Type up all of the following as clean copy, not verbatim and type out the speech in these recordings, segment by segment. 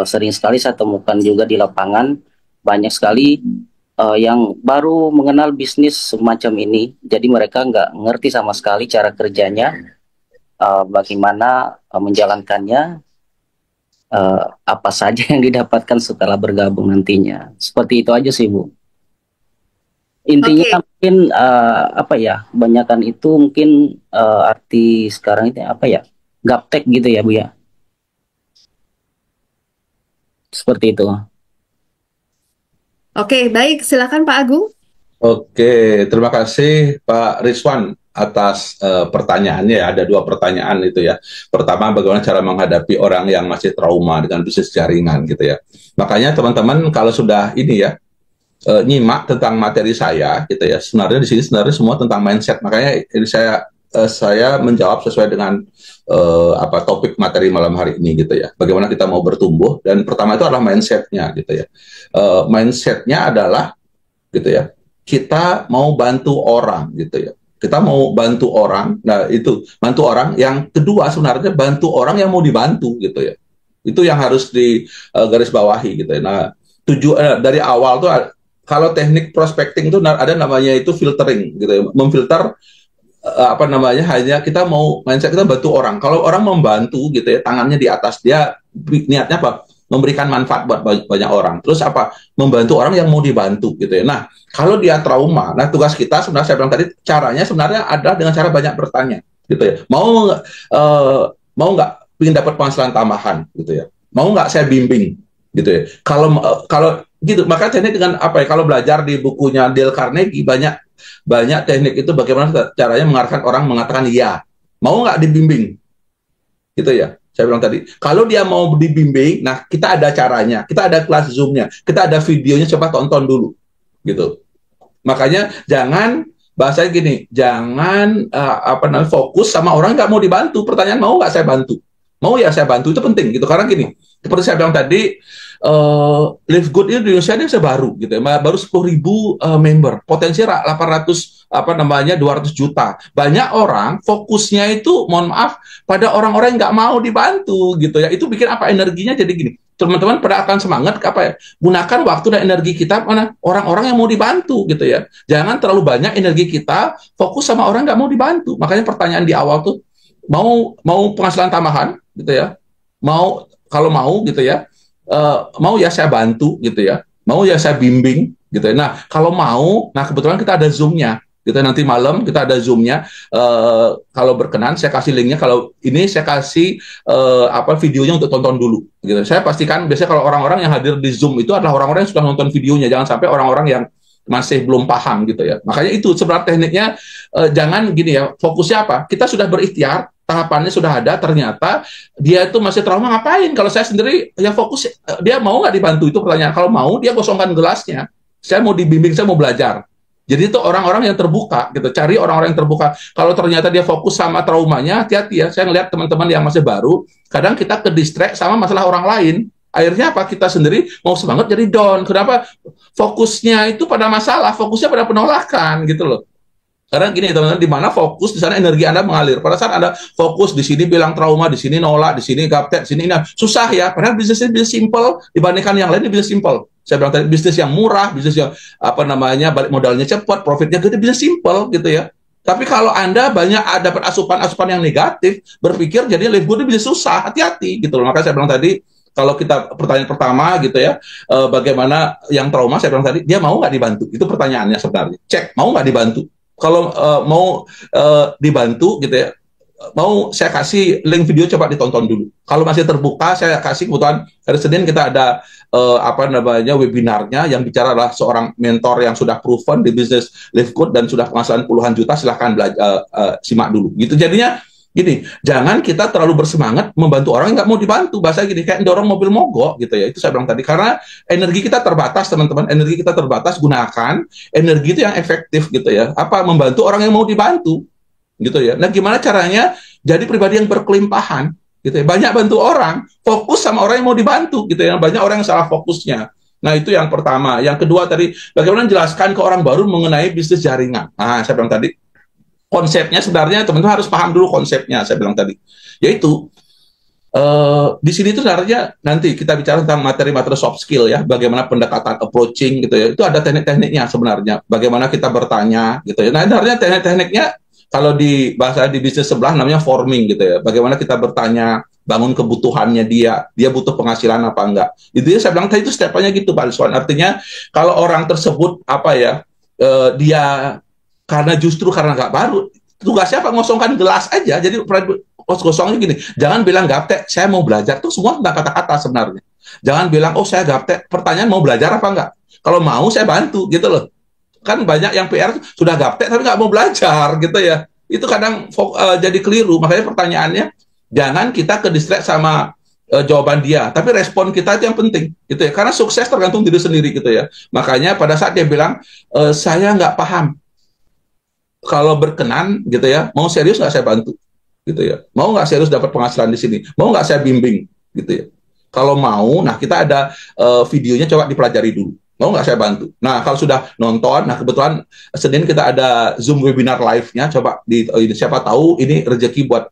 sering sekali saya temukan juga di lapangan banyak sekali yang baru mengenal bisnis semacam ini. Jadi mereka nggak ngerti sama sekali cara kerjanya, bagaimana menjalankannya, apa saja yang didapatkan setelah bergabung nantinya. Seperti itu aja sih, Bu. Intinya Oke, mungkin apa ya, kebanyakan itu mungkin arti sekarang itu apa ya, gaptek gitu ya, Bu ya. Seperti itu. oke, baik. Silakan Pak Agung. Oke, terima kasih Pak Rizwan atas pertanyaannya. Ada dua pertanyaan itu ya. Pertama, bagaimana cara menghadapi orang yang masih trauma dengan bisnis jaringan gitu ya. Makanya teman-teman kalau sudah ini ya nyimak tentang materi saya gitu ya. Sebenarnya di sini sebenarnya semua tentang mindset. Makanya ini saya menjawab sesuai dengan apa topik materi malam hari ini gitu ya. Bagaimana kita mau bertumbuh dan pertama itu adalah mindsetnya gitu ya. Mindsetnya adalah gitu ya. Kita mau bantu orang gitu ya. Kita mau bantu orang. Nah, itu bantu orang. Yang kedua sebenarnya bantu orang yang mau dibantu gitu ya. Itu yang harus di garis bawahi gitu ya. Nah, dari awal tuh kalau teknik prospecting itu ada namanya itu filtering gitu ya. Memfilter apa namanya hanya kita mau mindset kita bantu orang. Kalau orang membantu gitu ya, tangannya di atas dia niatnya apa? Memberikan manfaat buat banyak orang. Terus apa? Membantu orang yang mau dibantu gitu ya. Nah, kalau dia trauma, nah tugas kita sebenarnya saya bilang tadi caranya sebenarnya adalah dengan cara banyak bertanya gitu ya. Mau nggak ingin dapat penghasilan tambahan gitu ya. Mau nggak saya bimbing gitu ya. Kalau gitu, maka teknik dengan apa ya? Kalau belajar di bukunya Dale Carnegie banyak banyak teknik itu bagaimana caranya mengarahkan orang mengatakan iya. Mau nggak dibimbing? Gitu ya. Saya bilang tadi, kalau dia mau dibimbing, nah kita ada caranya, kita ada kelas Zoom-nya, kita ada videonya, coba tonton dulu. Gitu. Makanya jangan bahasanya gini, jangan apa namanya fokus sama orang nggak mau dibantu. Pertanyaan mau nggak saya bantu? Mau ya saya bantu itu penting gitu. Karena gini, seperti saya bilang tadi, Live Good ini di Indonesia ini baru gitu ya, baru 10.000 member, potensi 800 apa namanya 200 juta. Banyak orang fokusnya itu, mohon maaf, pada orang-orang yang nggak mau dibantu gitu ya. Itu bikin apa energinya jadi gini. Teman-teman pada akan semangat apa ya? Gunakan waktu dan energi kita mana orang-orang yang mau dibantu gitu ya. Jangan terlalu banyak energi kita fokus sama orang nggak mau dibantu. Makanya pertanyaan di awal tuh mau penghasilan tambahan gitu ya. Kalau mau gitu ya mau ya saya bantu gitu ya, mau ya saya bimbing gitu ya. Nah kalau mau, nah kebetulan kita ada zoomnya, kita nanti malam kita ada zoomnya. Kalau berkenan saya kasih linknya. Kalau ini saya kasih apa videonya untuk tonton dulu. Gitu. Saya pastikan biasanya kalau orang-orang yang hadir di zoom itu adalah orang-orang yang sudah nonton videonya, jangan sampai orang-orang yang masih belum paham gitu ya. Makanya itu sebenarnya tekniknya jangan gini ya, fokusnya apa? Kita sudah berikhtiar, tahapannya sudah ada, ternyata dia itu masih trauma ngapain? Kalau saya sendiri ya fokus, dia mau nggak dibantu itu pertanyaan. Kalau mau dia kosongkan gelasnya. Saya mau dibimbing, saya mau belajar. Jadi itu orang-orang yang terbuka gitu. Cari orang-orang yang terbuka. Kalau ternyata dia fokus sama traumanya, hati-hati ya. Saya ngelihat teman-teman yang masih baru, kadang kita ke distract sama masalah orang lain. Akhirnya apa? Kita sendiri mau semangat jadi down. Kenapa? Fokusnya itu pada masalah, fokusnya pada penolakan gitu loh. Karena gini teman-teman, di mana fokus di sana energi Anda mengalir. Pada saat Anda fokus di sini bilang trauma, di sini nolak, di sini gaptek, di sini ini susah ya. Padahal bisnisnya bisnis simple dibandingkan yang lain, ini bisnis simple. Saya bilang tadi bisnis yang murah, bisnis yang apa namanya balik modalnya cepat, profitnya gede, bisnis simple gitu ya. Tapi kalau Anda banyak dapat asupan-asupan yang negatif, berpikir jadi live good bisa susah, hati-hati gitu loh. Maka saya bilang tadi, kalau kita pertanyaan pertama gitu ya, bagaimana yang trauma, saya bilang tadi, dia mau nggak dibantu? Itu pertanyaannya sebenarnya. Cek, mau nggak dibantu? Kalau mau dibantu gitu ya, mau saya kasih link video coba ditonton dulu. Kalau masih terbuka, saya kasih kebetulan hari Senin kita ada apa namanya webinarnya yang bicara adalah seorang mentor yang sudah proven di bisnis Live Good dan sudah penghasilan puluhan juta. Silahkan belajar, simak dulu. Gitu jadinya gini, jangan kita terlalu bersemangat membantu orang yang nggak mau dibantu. Bahasa gini, kayak dorong mobil mogok gitu ya. Itu saya bilang tadi. Karena energi kita terbatas, teman-teman. Energi kita terbatas, gunakan energi itu yang efektif gitu ya. Apa? Membantu orang yang mau dibantu gitu ya. Nah, gimana caranya jadi pribadi yang berkelimpahan gitu ya. Banyak bantu orang, fokus sama orang yang mau dibantu gitu ya. Banyak orang yang salah fokusnya. Nah, itu yang pertama. Yang kedua tadi, bagaimana menjelaskan ke orang baru mengenai bisnis jaringan. Nah, saya bilang tadi, konsepnya sebenarnya teman-teman harus paham dulu konsepnya, saya bilang tadi. Yaitu Di sini tuh sebenarnya nanti kita bicara tentang materi-materi soft skill ya, bagaimana pendekatan approaching gitu ya. Itu ada teknik-tekniknya sebenarnya. Bagaimana kita bertanya gitu ya. Nah, sebenarnya teknik-tekniknya kalau di bahasa di bisnis sebelah namanya forming gitu ya. Bagaimana kita bertanya, bangun kebutuhannya dia butuh penghasilan apa enggak. Itu ya saya bilang tadi itu step-nya gitu Pak Rizwan. Artinya kalau orang tersebut apa ya, dia karena nggak baru, tugasnya apa, ngosongkan gelas aja. Jadi kosongnya gini, jangan bilang gaptek saya mau belajar, tuh semua tentang kata-kata sebenarnya. Jangan bilang oh saya gaptek, pertanyaan mau belajar apa enggak, kalau mau saya bantu gitu loh. Kan banyak yang PR sudah gaptek tapi nggak mau belajar gitu ya, itu kadang jadi keliru. Makanya pertanyaannya jangan kita ke distract sama jawaban dia, tapi respon kita itu yang penting gitu ya, karena sukses tergantung diri sendiri gitu ya. Makanya pada saat dia bilang saya nggak paham, kalau berkenan gitu ya, mau serius nggak saya bantu gitu ya, mau nggak serius dapat penghasilan di sini, mau nggak saya bimbing gitu ya. Kalau mau, nah kita ada videonya, coba dipelajari dulu, mau nggak saya bantu. Nah kalau sudah nonton, nah kebetulan Senin kita ada Zoom webinar live-nya, coba siapa tahu ini rezeki buat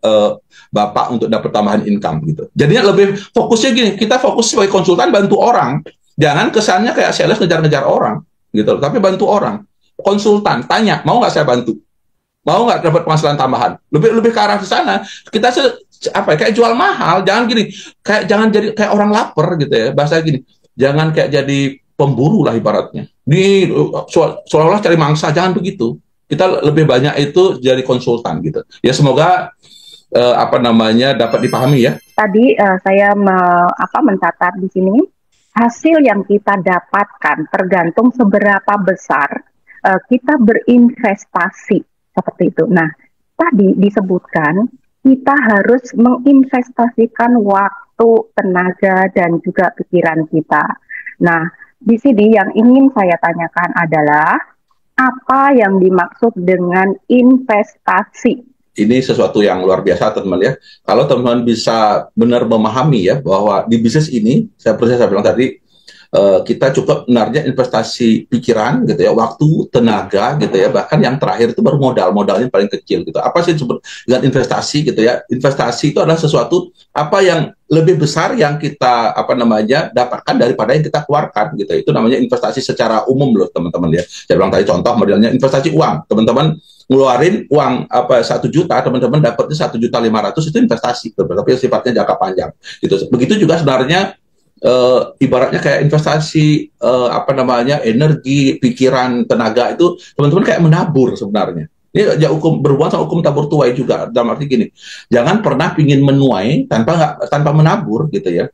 Bapak untuk dapat tambahan income gitu. Jadinya lebih fokusnya gini, kita fokus sebagai konsultan bantu orang, jangan kesannya kayak sales ngejar-ngejar orang gitu, tapi bantu orang. Konsultan tanya, mau nggak saya bantu, mau nggak dapat penghasilan tambahan, lebih ke arah ke sana. Kita apa kayak jual mahal, jangan gini, jangan jadi kayak orang lapar gitu ya, bahasa gini, jangan kayak jadi pemburu lah ibaratnya, di seolah-olah cari mangsa, jangan begitu. Kita lebih banyak itu jadi konsultan gitu ya. Semoga apa namanya dapat dipahami ya. Tadi saya mencatat di sini, hasil yang kita dapatkan tergantung seberapa besar kita berinvestasi seperti itu. Nah, tadi disebutkan kita harus menginvestasikan waktu, tenaga, dan juga pikiran kita. Nah, di sini yang ingin saya tanyakan adalah apa yang dimaksud dengan investasi? Ini sesuatu yang luar biasa teman-teman ya. Kalau teman-teman bisa benar memahami ya bahwa di bisnis ini, saya bilang tadi, kita cukup benarnya investasi pikiran gitu ya, waktu, tenaga gitu ya, bahkan yang terakhir itu baru modalnya paling kecil gitu. Apa sih disebut dengan investasi gitu ya? Investasi itu adalah sesuatu apa yang lebih besar yang kita apa namanya dapatkan daripada yang kita keluarkan gitu. Itu namanya investasi secara umum loh teman-teman ya. Saya bilang tadi contoh modelnya investasi uang. Teman-teman ngeluarin uang apa 1 juta, teman-teman dapatnya 1.500.000, itu investasi, tapi sifatnya jangka panjang gitu. Begitu juga sebenarnya ibaratnya kayak investasi apa namanya energi, pikiran, tenaga, itu teman-teman kayak menabur sebenarnya. Ini ya berhubungan sama hukum tabur tuai juga, dalam arti gini, jangan pernah pingin menuai tanpa menabur gitu ya.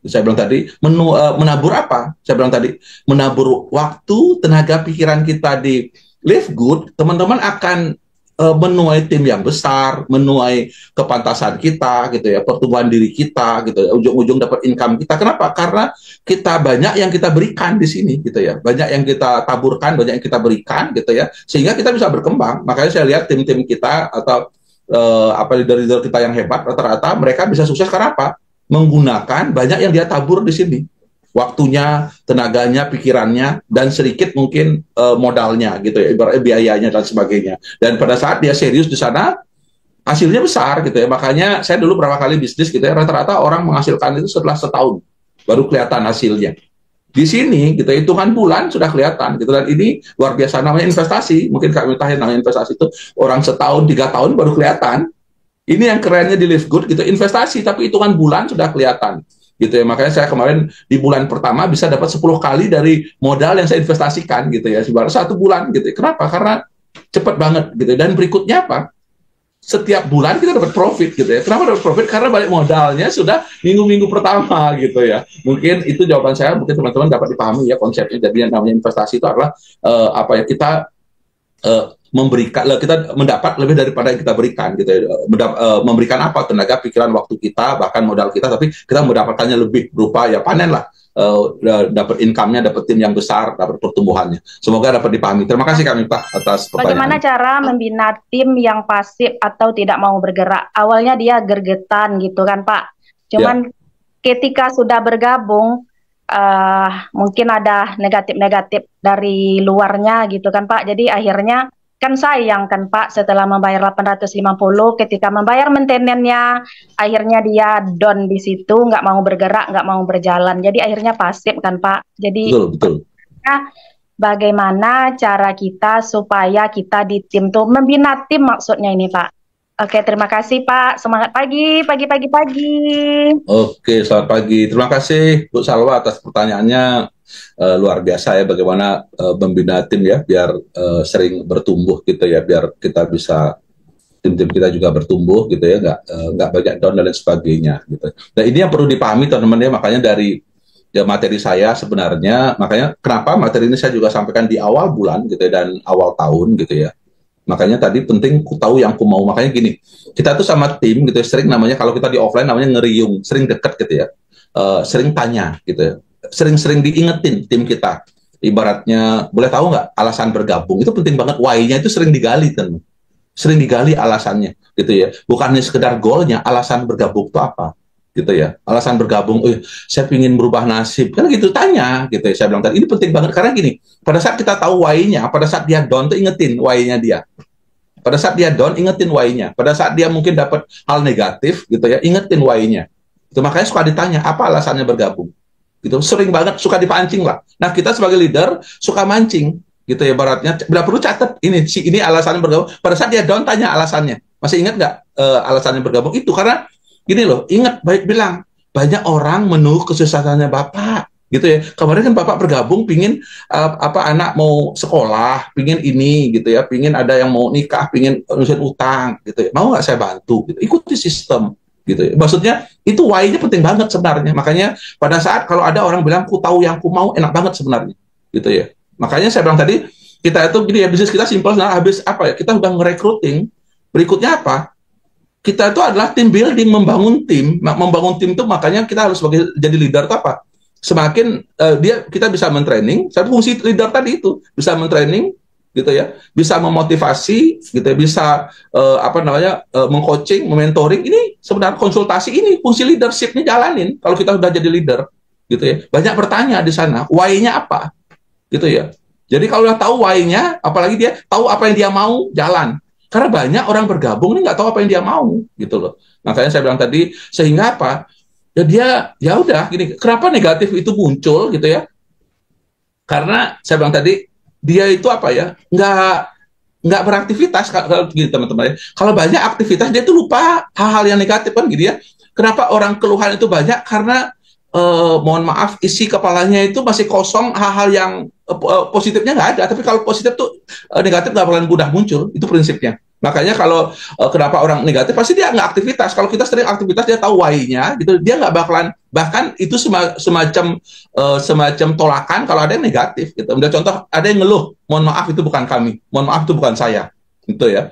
Saya bilang tadi menabur apa? Saya bilang tadi menabur waktu, tenaga, pikiran kita di live good, teman-teman akan menuai tim yang besar, menuai kepantasan kita gitu ya, pertumbuhan diri kita gitu ya, ujung-ujung dapat income kita. Kenapa? Karena kita banyak yang kita berikan di sini gitu ya, banyak yang kita taburkan, banyak yang kita berikan gitu ya, sehingga kita bisa berkembang. Makanya saya lihat tim-tim kita atau apa leader-leader kita yang hebat, rata-rata mereka bisa sukses karena apa? Menggunakan banyak yang dia tabur di sini, waktunya, tenaganya, pikirannya, dan sedikit mungkin modalnya gitu ya, ibaratnya biayanya dan sebagainya. Dan pada saat dia serius di sana, hasilnya besar gitu ya. Makanya saya dulu berapa kali bisnis gitu ya, rata-rata orang menghasilkan itu setelah setahun baru kelihatan hasilnya. Di sini gitu, hitungan bulan sudah kelihatan gitu. Dan ini luar biasa, namanya investasi. Mungkin Kak Mita namanya investasi itu orang setahun, 3 tahun baru kelihatan. Ini yang kerennya di Live Good gitu, investasi tapi hitungan bulan sudah kelihatan gitu ya. Makanya saya kemarin di bulan pertama bisa dapat 10 kali dari modal yang saya investasikan gitu ya, sebaru 1 bulan gitu. Kenapa? Karena cepat banget gitu. Dan berikutnya apa? Setiap bulan kita dapat profit gitu ya. Kenapa dapat profit? Karena balik modalnya sudah minggu-minggu pertama gitu ya. Mungkin itu jawaban saya, mungkin teman-teman dapat dipahami ya konsepnya. Jadi yang namanya investasi itu adalah apa ya, kita memberikan, kita mendapat lebih daripada yang kita berikan gitu ya. Memberikan apa? Tenaga, pikiran, waktu kita, bahkan modal kita, tapi kita mendapatkannya lebih berupa ya panen lah, dapat income-nya, dapat tim yang besar, dapat pertumbuhannya. Semoga dapat dipahami. Terima kasih Kak Miftah atas pertanyaan. Bagaimana cara membina tim yang pasif atau tidak mau bergerak? Awalnya dia gergetan gitu kan Pak. Cuman ketika sudah bergabung, mungkin ada negatif-negatif dari luarnya gitu kan Pak. Jadi akhirnya kan sayang kan Pak, setelah membayar 850, ketika membayar maintenance-nya, akhirnya dia down di situ, nggak mau bergerak, nggak mau berjalan. Jadi akhirnya pasif kan Pak. Jadi Betul. bagaimana cara kita supaya kita di tim tuh membina tim maksudnya ini Pak. Oke, terima kasih Pak. Semangat pagi. Oke, selamat pagi. Terima kasih Bu Salwa atas pertanyaannya. Luar biasa ya bagaimana membina tim ya biar sering bertumbuh gitu ya, biar kita bisa tim-tim kita juga bertumbuh gitu ya, nggak banyak down dan lain sebagainya gitu. Nah ini yang perlu dipahami teman-teman ya, makanya dari ya materi saya sebenarnya, makanya kenapa materi ini saya juga sampaikan di awal bulan gitu ya, dan awal tahun gitu ya. Makanya tadi penting ku tahu yang ku mau. Makanya gini, kita tuh sama tim gitu ya, sering namanya kalau kita di offline namanya ngeriung, sering deket gitu ya, sering tanya gitu ya, sering-sering diingetin tim kita. Ibaratnya, boleh tahu nggak alasan bergabung? Itu penting banget, why-nya itu sering digali kan. Sering digali alasannya gitu ya. Bukan hanya sekedar goalnya, alasan bergabung itu apa? Gitu ya. Alasan bergabung, saya ingin merubah nasib. Kan gitu tanya gitu ya. Saya bilang tadi, ini penting banget karena gini, pada saat kita tahu why-nya, pada saat dia down tuh ingetin why-nya dia. Pada saat dia down, ingetin why-nya. Pada saat dia mungkin dapat hal negatif gitu ya, ingetin why-nya. Itu makanya suka ditanya, apa alasannya bergabung? Gitu, sering banget suka dipancing lah. Nah, kita sebagai leader suka mancing gitu ya, baratnya bila perlu catat ini alasannya bergabung. Pada saat dia down tanya alasannya. Masih ingat nggak alasannya bergabung itu? Karena gini loh, ingat baik bilang banyak orang mengeluh kesusahannya Bapak gitu ya. Kemarin kan Bapak bergabung pingin anak mau sekolah, pingin ini gitu ya, pingin ada yang mau nikah, pingin urusan utang gitu ya. Mau nggak saya bantu gitu. Ikuti sistem gitu ya. Maksudnya itu why-nya penting banget sebenarnya. Makanya pada saat kalau ada orang bilang ku tahu yang ku mau, enak banget sebenarnya gitu ya. Makanya saya bilang tadi, kita itu gini ya, bisnis kita simpel, nah habis apa ya, kita udah nge-recruiting, berikutnya apa? Kita itu adalah team building, membangun tim itu makanya kita harus sebagai jadi leader itu apa? Semakin kita bisa mentraining, satu fungsi leader tadi itu bisa mentraining gitu ya, bisa memotivasi gitu ya, bisa mengcoaching, mementoring. Ini sebenarnya konsultasi, ini fungsi leadership ini jalanin kalau kita udah jadi leader gitu ya. Banyak bertanya di sana, why-nya apa? Gitu ya. Jadi kalau udah tahu why-nya, apalagi dia tahu apa yang dia mau, jalan. Karena banyak orang bergabung ini nggak tahu apa yang dia mau, gitu loh. Makanya saya bilang tadi, sehingga apa? Ya dia, ya udah gini. Kenapa negatif itu muncul, gitu ya? Karena saya bilang tadi, dia itu apa ya? Nggak beraktivitas kalau gitu teman-teman ya. Kalau banyak aktivitas dia tuh lupa hal-hal yang negatif kan, gitu ya. Kenapa orang keluhan itu banyak? Karena mohon maaf, isi kepalanya itu masih kosong, hal-hal yang positifnya nggak ada. Tapi kalau positif tuh negatif nggak bakalan mudah muncul. Itu prinsipnya. Makanya kalau kenapa orang negatif, pasti dia nggak aktivitas. Kalau kita sering aktivitas, dia tahu why-nya, gitu. Dia nggak bakalan, bahkan itu semacam tolakan kalau ada yang negatif. Gitu. Udah contoh, ada yang ngeluh, mohon maaf itu bukan kami, mohon maaf itu bukan saya. Gitu ya.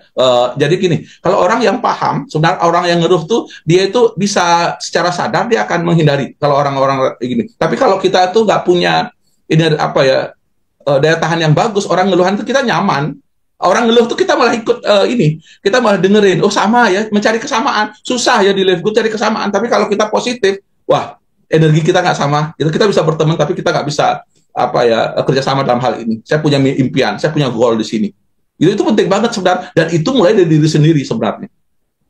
Jadi gini, kalau orang yang paham, sebenarnya orang yang ngeluh tuh dia itu bisa secara sadar dia akan menghindari kalau orang-orang gini. Tapi kalau kita tuh nggak punya ini daya tahan yang bagus, orang ngeluhan tuh kita nyaman. Orang ngeluh tuh kita malah ikut kita malah dengerin. Oh sama ya, mencari kesamaan. Susah ya di live group cari kesamaan. Tapi kalau kita positif, wah energi kita nggak sama. Kita bisa berteman tapi kita nggak bisa kerjasama dalam hal ini. Saya punya impian, saya punya goal di sini. Itu penting banget sebenarnya, dan itu mulai dari diri sendiri sebenarnya.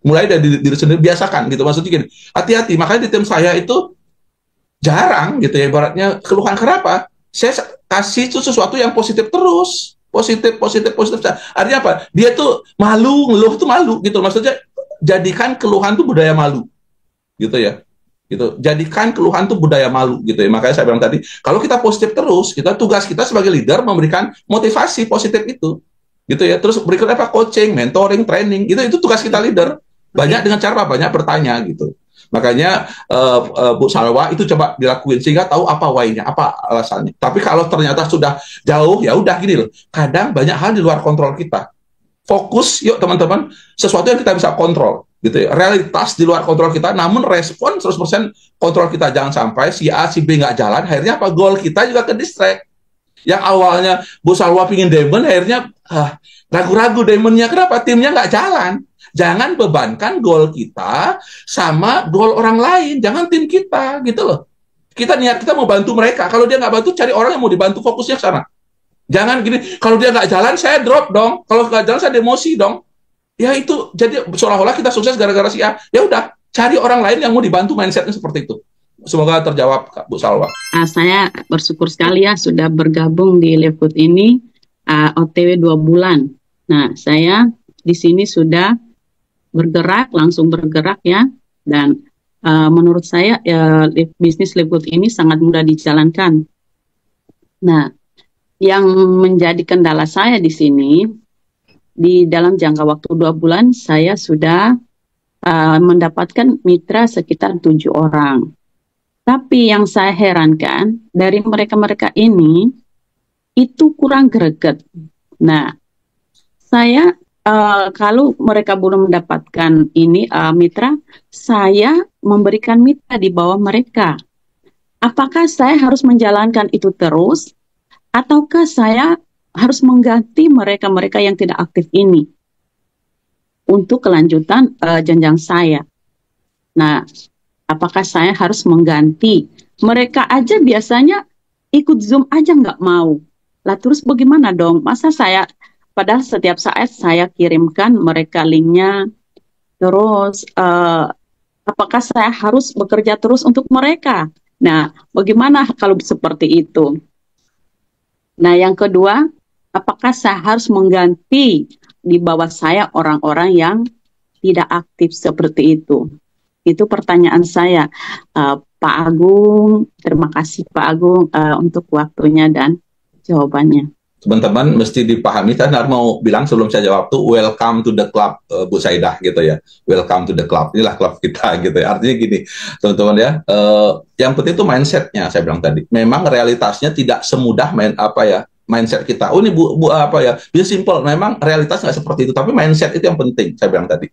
Mulai dari diri sendiri, biasakan gitu. Maksudnya gini, hati-hati. Makanya di tim saya itu jarang gitu ya, ibaratnya keluhan. Kenapa? Saya kasih itu sesuatu yang positif terus. Positif. Artinya apa? Dia tuh malu, ngeluh tuh malu gitu. Maksudnya jadikan keluhan tuh budaya malu. Gitu ya. Gitu. Jadikan keluhan tuh budaya malu gitu ya. Makanya saya bilang tadi, kalau kita positif terus, tugas kita sebagai leader memberikan motivasi positif itu. Gitu ya. Terus berikutnya apa? Coaching, mentoring, training. Itu tugas kita leader. Banyak dengan cara banyak bertanya gitu. Makanya Bu Salwa itu coba dilakuin sehingga tahu apa why-nya, apa alasannya. Tapi kalau ternyata sudah jauh, ya udah gini loh. Kadang banyak hal di luar kontrol kita. Fokus yuk teman-teman, sesuatu yang kita bisa kontrol gitu ya. Realitas di luar kontrol kita, namun respon 100% kontrol kita. Jangan sampai si A, si B nggak jalan, akhirnya apa? Goal kita juga ke distract. Yang awalnya Bu Salwa pingin diamond, akhirnya ragu-ragu diamondnya. Kenapa? Timnya nggak jalan. Jangan bebankan goal kita sama goal orang lain. Jangan tim kita, gitu loh. Kita niat kita mau bantu mereka. Kalau dia nggak bantu, cari orang yang mau dibantu, fokusnya ke sana. Jangan gini, kalau dia nggak jalan saya drop dong, kalau nggak jalan saya demosi dong. Ya itu jadi seolah-olah kita sukses gara-gara si A. Ya udah, cari orang lain yang mau dibantu mindsetnya seperti itu. Semoga terjawab, Kak Bu Salwa. Saya bersyukur sekali ya sudah bergabung di Livegood ini OTW 2 bulan. Nah, saya di sini sudah bergerak, langsung bergerak ya. Dan menurut saya bisnis Livegood ini sangat mudah dijalankan. Nah, yang menjadi kendala saya di sini, di dalam jangka waktu 2 bulan saya sudah mendapatkan mitra sekitar 7 orang. Tapi yang saya herankan dari mereka-mereka ini itu kurang greget. Nah, saya kalau mereka belum mendapatkan ini mitra, saya memberikan mitra di bawah mereka. Apakah saya harus menjalankan itu terus, ataukah saya harus mengganti mereka-mereka yang tidak aktif ini untuk kelanjutan jenjang saya? Nah, apakah saya harus mengganti? Mereka aja biasanya ikut Zoom aja nggak mau. Lah terus bagaimana dong? Masa saya, padahal setiap saat saya kirimkan mereka linknya. Terus apakah saya harus bekerja terus untuk mereka? Nah, bagaimana kalau seperti itu? Nah, yang kedua, apakah saya harus mengganti di bawah saya orang-orang yang tidak aktif seperti itu? Itu pertanyaan saya, Pak Agung. Terima kasih Pak Agung untuk waktunya dan jawabannya. Teman-teman mesti dipahami, saya mau bilang sebelum saya jawab tuh, welcome to the club, Bu Saidah gitu ya. Welcome to the club, inilah klub kita gitu ya. Artinya gini, teman-teman ya, yang penting itu mindsetnya, saya bilang tadi. Memang realitasnya tidak semudah mindset kita. Oh ini bu apa ya, bisa simple. Memang realitas nggak seperti itu, tapi mindset itu yang penting, saya bilang tadi.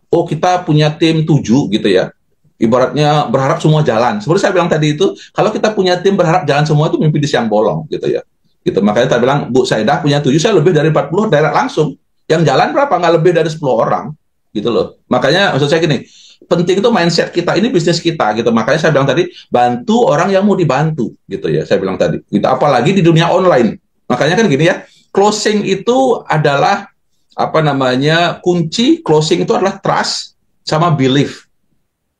Oh kita punya tim 7 gitu ya, ibaratnya berharap semua jalan. Seperti saya bilang tadi itu, kalau kita punya tim berharap jalan semua itu mimpi di siang bolong gitu ya. Gitu. Makanya saya bilang, Bu Saidah punya 7, saya lebih dari 40 direct langsung. Yang jalan berapa? Nggak lebih dari 10 orang gitu loh. Makanya maksud saya gini, penting itu mindset kita, ini bisnis kita gitu. Makanya saya bilang tadi, bantu orang yang mau dibantu gitu ya, saya bilang tadi. Gitu. Apalagi di dunia online. Makanya kan gini ya, closing itu adalah kunci closing itu adalah trust sama belief.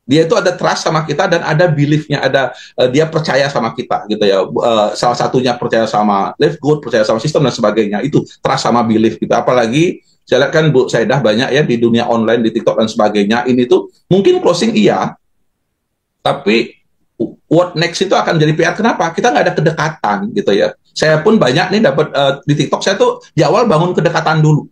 Dia itu ada trust sama kita dan ada belief-nya, ada dia percaya sama kita gitu ya. Salah satunya percaya sama Livegood, percaya sama sistem dan sebagainya. Itu trust sama belief gitu. Apalagi saya lihat kan Bu Saidah banyak ya di dunia online, di TikTok dan sebagainya. Ini tuh mungkin closing iya, tapi what next itu akan jadi PR. Kenapa? Kita nggak ada kedekatan gitu ya. Saya pun banyak nih dapat di TikTok, saya tuh di awal bangun kedekatan dulu.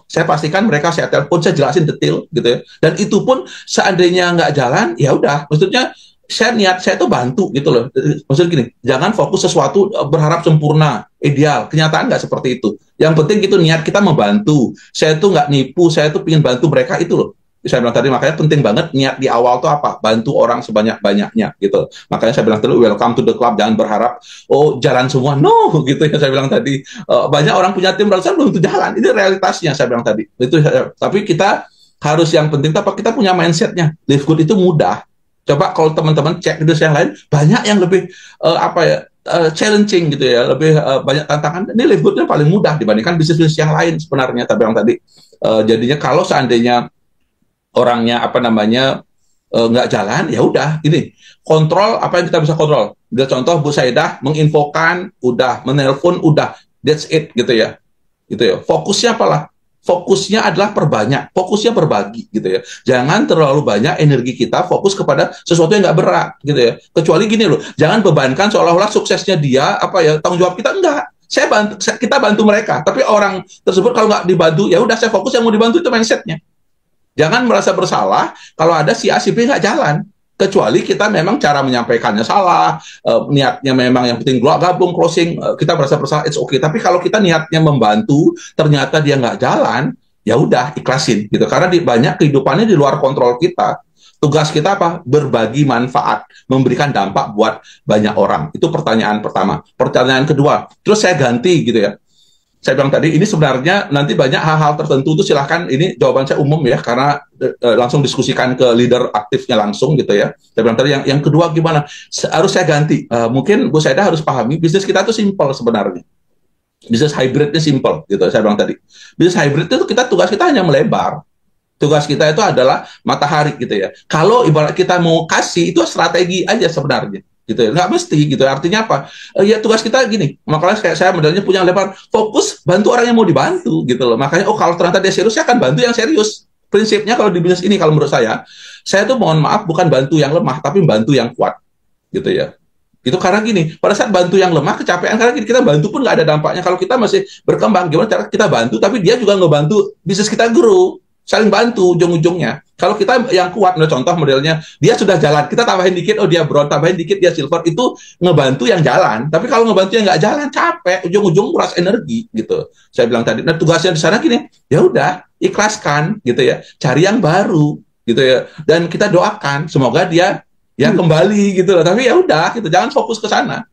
Saya pastikan mereka, saya telepon, saya jelasin detail gitu ya. Dan itu pun seandainya nggak jalan, ya udah. Maksudnya saya tuh bantu gitu loh. Maksudnya gini, jangan fokus sesuatu berharap sempurna, ideal. Kenyataan nggak seperti itu. Yang penting itu niat kita membantu. Saya tuh nggak nipu, saya tuh ingin bantu mereka itu loh. Saya bilang tadi, makanya penting banget niat di awal tuh apa? Bantu orang sebanyak-banyaknya gitu. Makanya saya bilang tadi, welcome to the club, jangan berharap oh jalan semua, no gitu ya. Saya bilang tadi, banyak orang punya tim ratusan belum tentu jalan. Ini realitasnya, saya bilang tadi. Tapi kita harus, yang penting apa, kita punya mindsetnya. Livegood itu mudah. Coba kalau teman-teman cek bisnis yang lain, banyak yang lebih challenging gitu ya, lebih banyak tantangan. Ini Livegood paling mudah dibandingkan bisnis-bisnis yang lain sebenarnya. Saya bilang tadi, jadinya kalau seandainya orangnya nggak jalan, ya udah ini kontrol apa yang kita bisa kontrol. Udah contoh Bu Saidah menginfokan, udah menelpon, udah that's it gitu ya. Fokusnya apalah? Fokusnya adalah perbanyak, fokusnya berbagi gitu ya. Jangan terlalu banyak energi kita fokus kepada sesuatu yang nggak berat gitu ya. Kecuali gini loh, jangan bebankan seolah-olah suksesnya dia tanggung jawab kita, enggak. Kita bantu mereka, tapi orang tersebut kalau nggak dibantu, ya udah saya fokus yang mau dibantu, itu mindsetnya. Jangan merasa bersalah kalau ada si A, si B nggak jalan. Kecuali kita memang cara menyampaikannya salah, niatnya memang yang penting gabung, closing, kita merasa bersalah, it's okay. Tapi kalau kita niatnya membantu, ternyata dia nggak jalan, ya udah ikhlasin gitu. Karena banyak kehidupannya di luar kontrol kita. Tugas kita apa? Berbagi manfaat, memberikan dampak buat banyak orang. Itu pertanyaan pertama. Pertanyaan kedua, terus saya ganti gitu ya. saya bilang tadi, ini sebenarnya nanti banyak hal-hal tertentu itu silahkan, ini jawaban saya umum ya, karena langsung diskusikan ke leader aktifnya langsung gitu ya. Saya bilang tadi, yang kedua gimana? Harus saya ganti. Mungkin Bu Saida harus pahami, bisnis kita itu simple sebenarnya. Bisnis hybridnya simple gitu, saya bilang tadi. Bisnis hybrid itu tugas kita hanya melebar. Tugas kita itu adalah matahari gitu ya. Kalau ibarat kita mau kasih, itu strategi aja sebenarnya. Gitu ya, nggak mesti gitu. Artinya apa? Ya tugas kita gini. Makanya saya modelnya punya lebar, fokus bantu orang yang mau dibantu gitu loh. Makanya kalau ternyata dia serius, saya akan bantu yang serius. Prinsipnya kalau di bisnis ini, kalau menurut saya tuh mohon maaf bukan bantu yang lemah, tapi bantu yang kuat gitu ya. Itu karena gini, pada saat bantu yang lemah kecapean, karena gini, kita bantu pun nggak ada dampaknya. Kalau kita masih berkembang, gimana cara kita bantu, tapi dia juga ngebantu bisnis kita grow. Saling bantu ujung-ujungnya. Kalau kita yang kuat, contoh modelnya, dia sudah jalan, kita tambahin dikit, oh dia bronze, tambahin dikit, dia silver, itu ngebantu yang jalan. Tapi kalau ngebantu yang nggak jalan, capek, ujung-ujung kuras energi, gitu. Saya bilang tadi, nah tugasnya di sana gini, ya udah, ikhlaskan, gitu ya, cari yang baru, gitu ya, dan kita doakan, semoga dia ya kembali, gitu loh. Tapi ya udah, gitu, jangan fokus ke sana.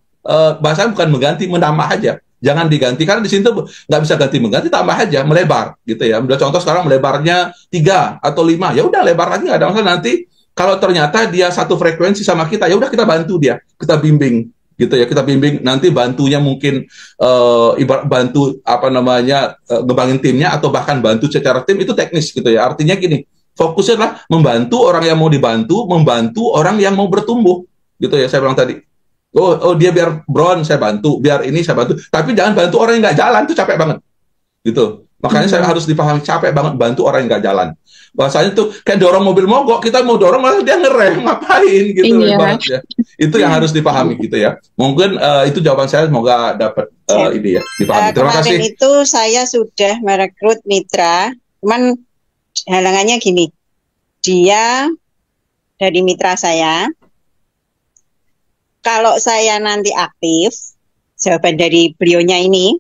Bahasanya bukan mengganti, menambah aja. Jangan diganti, karena di sini tuh nggak bisa ganti mengganti, tambah aja, melebar gitu ya. Udah contoh sekarang melebarnya 3 atau 5, ya udah lebar lagi, nggak ada masalah. Nanti kalau ternyata dia satu frekuensi sama kita, ya udah kita bantu dia, kita bimbing gitu ya, kita bimbing. Nanti bantunya mungkin ibarat bantu apa namanya ngebangin timnya, atau bahkan bantu secara tim, itu teknis gitu ya. Artinya gini, fokusnya adalah membantu orang yang mau dibantu, membantu orang yang mau bertumbuh gitu ya. Saya bilang tadi, oh dia biar bronze saya bantu, biar ini saya bantu, tapi jangan bantu orang yang nggak jalan, itu capek banget gitu. Makanya saya harus dipahami, capek banget bantu orang yang nggak jalan. Bahasanya tuh kayak dorong mobil mogok, kita mau dorong malah dia ngerem, ngapain gitu. Iya. Itu yang harus dipahami gitu ya. Mungkin itu jawaban saya, semoga dapat ini ya dipahami. Terima kasih. Kemarin itu saya sudah merekrut mitra, cuman halangannya gini, dia dari mitra saya, kalau saya nanti aktif, jawaban dari beliaunya ini,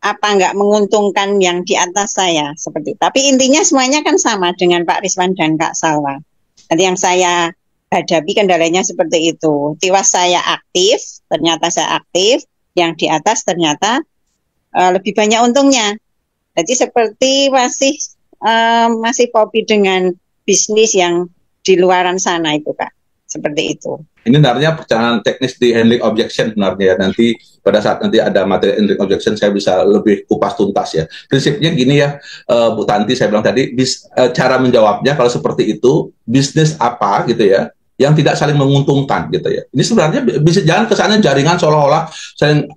apa nggak menguntungkan yang di atas saya seperti. Tapi intinya semuanya kan sama dengan Pak Rizwan dan Kak Salwa. Nanti yang saya hadapi kendalanya seperti itu. Tiwas saya aktif, ternyata saya aktif, yang di atas ternyata lebih banyak untungnya. Jadi seperti masih kopi dengan bisnis yang di luaran sana itu, Kak. Seperti itu. Ini sebenarnya perjalanan teknis di handling objection sebenarnya ya. Nanti pada saat nanti ada materi handling objection, saya bisa lebih kupas tuntas ya. Prinsipnya gini ya, Bu Tanti, saya bilang tadi, cara menjawabnya kalau seperti itu, bisnis apa gitu ya, yang tidak saling menguntungkan gitu ya. Ini sebenarnya bisa jangan kesannya jaringan seolah-olah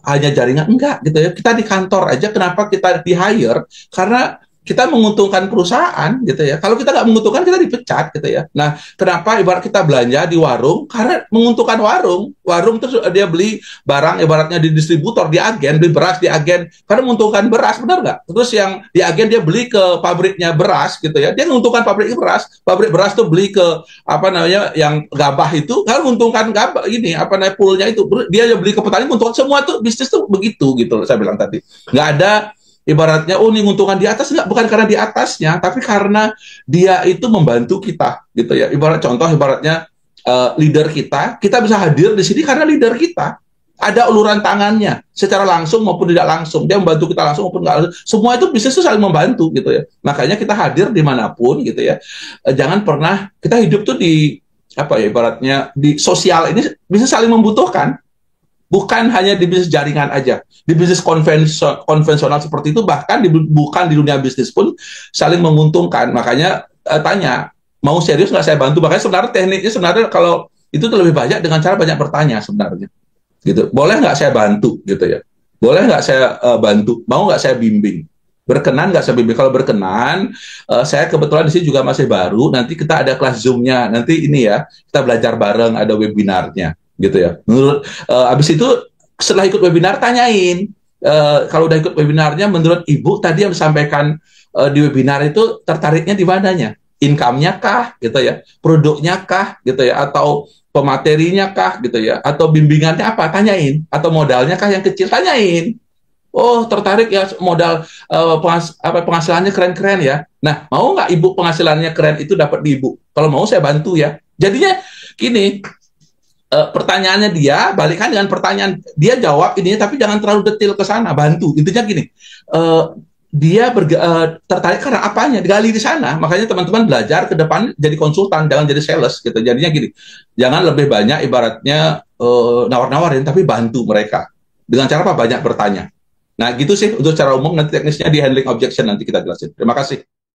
hanya jaringan, enggak gitu ya. Kita di kantor aja, kenapa kita di hire? Karena kita menguntungkan perusahaan gitu ya. Kalau kita nggak menguntungkan, kita dipecat gitu ya. Nah, kenapa ibarat kita belanja di warung? Karena menguntungkan warung. Warung terus dia beli barang ibaratnya di distributor, di agen, beli beras di agen, karena menguntungkan beras, benar nggak? Terus yang di agen dia beli ke pabriknya beras gitu ya. Dia menguntungkan pabrik beras. Pabrik beras tuh beli ke apa namanya yang gabah itu, kan menguntungkan gabah ini apa namanya poolnya itu. Dia beli ke petani, menguntungkan. Semua tuh bisnis tuh begitu gitu. Saya bilang tadi. Nggak ada ibaratnya, oh ini menguntungkan di atas, enggak, bukan karena di atasnya, tapi karena dia itu membantu kita, gitu ya. Ibarat contoh, ibaratnya leader kita bisa hadir di sini karena leader kita. Ada uluran tangannya, secara langsung maupun tidak langsung. Dia membantu kita langsung maupun nggak langsung. Semua itu bisnis itu saling membantu, gitu ya. Makanya kita hadir dimanapun, gitu ya. Jangan pernah, kita hidup tuh di, apa ya, ibaratnya, di sosial ini bisa saling membutuhkan. Bukan hanya di bisnis jaringan aja, di bisnis konvensional seperti itu, bahkan bukan di dunia bisnis pun saling menguntungkan. Makanya tanya, mau serius nggak saya bantu? Makanya sebenarnya tekniknya sebenarnya kalau itu tuh lebih banyak dengan cara banyak bertanya sebenarnya. Gitu. Boleh nggak saya bantu? Gitu ya. Boleh nggak saya bantu? Mau nggak saya bimbing? Berkenan nggak saya bimbing? Kalau berkenan, saya kebetulan di sini juga masih baru. Nanti kita ada kelas Zoom-nya. Nanti ini ya, kita belajar bareng, ada webinarnya. Gitu ya. Menurut abis itu setelah ikut webinar tanyain kalau udah ikut webinarnya, menurut Ibu tadi yang disampaikan di webinar itu tertariknya di mananya? Income-nya kah gitu ya, produknya kah gitu ya, atau pematerinya kah gitu ya, atau bimbingannya apa, tanyain, atau modalnya kah yang kecil, tanyain. Oh tertarik ya, modal penghasilannya keren-keren ya. Nah, mau nggak Ibu penghasilannya keren itu dapat di Ibu? Kalau mau saya bantu ya. Jadinya gini, pertanyaannya dia, balikan dengan pertanyaan dia, jawab ini, tapi jangan terlalu detail ke sana, bantu. Intinya gini, dia tertarik karena apanya, digali di sana. Makanya teman-teman belajar ke depan jadi konsultan, jangan jadi sales gitu. Jadinya gini, jangan lebih banyak ibaratnya nawar-nawarin, tapi bantu mereka. Dengan cara apa? Banyak bertanya. Nah gitu sih untuk cara umum, nanti teknisnya di handling objection nanti kita jelasin. Terima kasih.